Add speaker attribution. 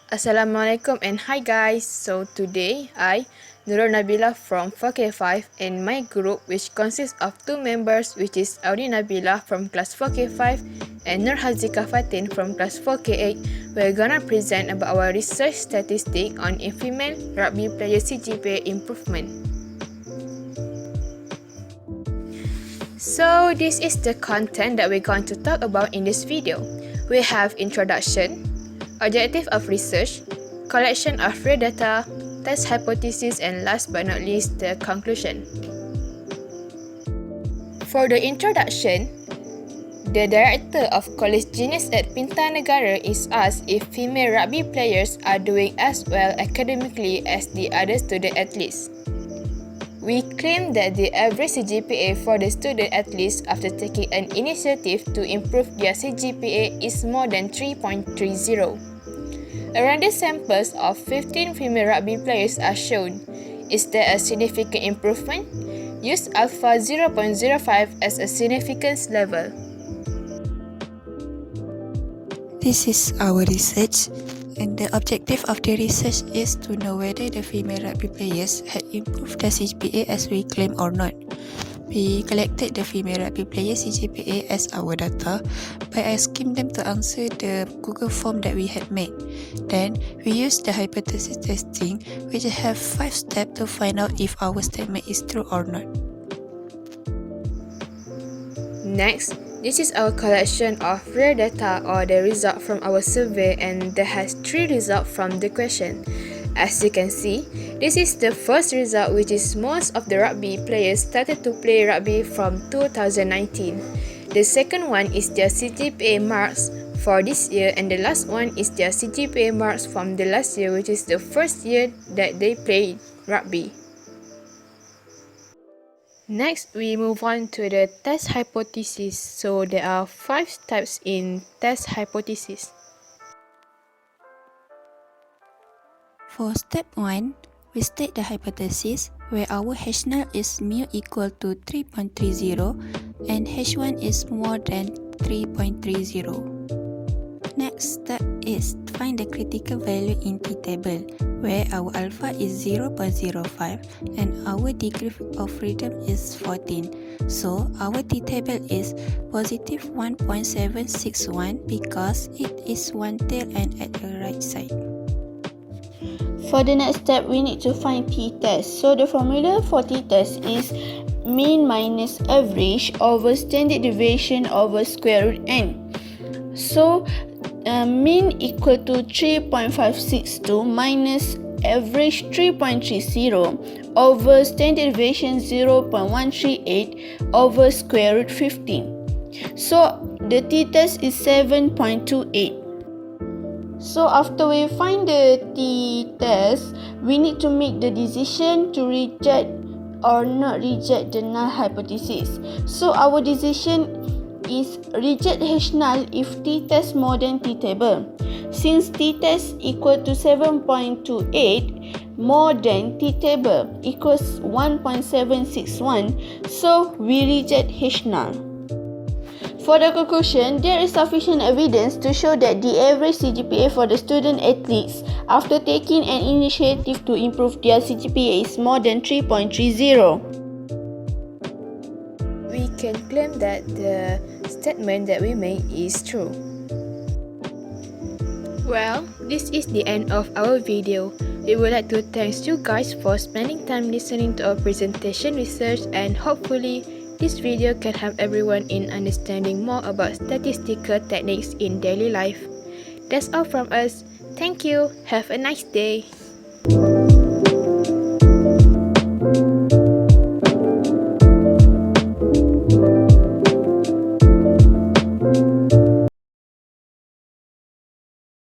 Speaker 1: Assalamualaikum and hi guys. So today Nurul Nabila from 4K5 and my group which consists of two members which is Auni Nabilah from class 4K5 and Haziqah from class 4K8. We're gonna present about our research statistic on a female rugby player CGPA improvement. So this is the content that we're going to talk about in this video. We have introduction, objective of research, collection of real data, test hypothesis, and last but not least, the conclusion. For the introduction, the director of Kolej Genius Pintar Negara is asked if female rugby players are doing as well academically as the other student athletes. We claim that the average CGPA for the student athletes after taking an initiative to improve their CGPA is more than 3.30. Around the samples of 15 female rugby players are shown. Is there a significant improvement? Use alpha 0.05 as a significance level.
Speaker 2: This is our research, and the objective of the research is to know whether the female rugby players had improved their CGPA as we claim or not. We collected the female rugby players CGPA as our data by asking them to answer the Google form that we had made. Then, we used the hypothesis testing, which have 5 steps to find out if our statement is true or not.
Speaker 1: Next, this is our collection of real data or the result from our survey, and that has 3 results from the question. As you can see, this is the first result, which is most of the rugby players started to play rugby from 2019. The second one is their CGPA marks for this year, and the last one is their CGPA marks from the last year, which is the first year that they played rugby. Next, we move on to the test hypothesis. So there are 5 steps in test hypothesis.
Speaker 2: For step 1, we state the hypothesis where our H0 is mu equal to 3.30 and H1 is more than 3.30. Next step is find the critical value in t-table where our alpha is 0.05 and our degree of freedom is 14. So our t-table is positive 1.761 because it is one tail and at the right side.
Speaker 3: For the next step, we need to find t-test. So the formula for t-test is mean minus average over standard deviation over square root n. So mean equal to 3.562 minus average 3.30 over standard deviation 0.138 over square root 15. So the t-test is 7.28. So after we find the t-test, we need to make the decision to reject or not reject the null hypothesis. So our decision is reject H null if t-test more than t-table. Since t-test equal to 7.28 more than t-table equals 1.761, so we reject H null. For the conclusion, there is sufficient evidence to show that the average CGPA for the student athletes after taking an initiative to improve their CGPA is more than 3.30.
Speaker 1: We can claim that the statement that we made is true. Well, this is the end of our video. We would like to thank you guys for spending time listening to our presentation research, and hopefully this video can help everyone in understanding more about statistical techniques in daily life. That's all from us. Thank you. Have a nice day.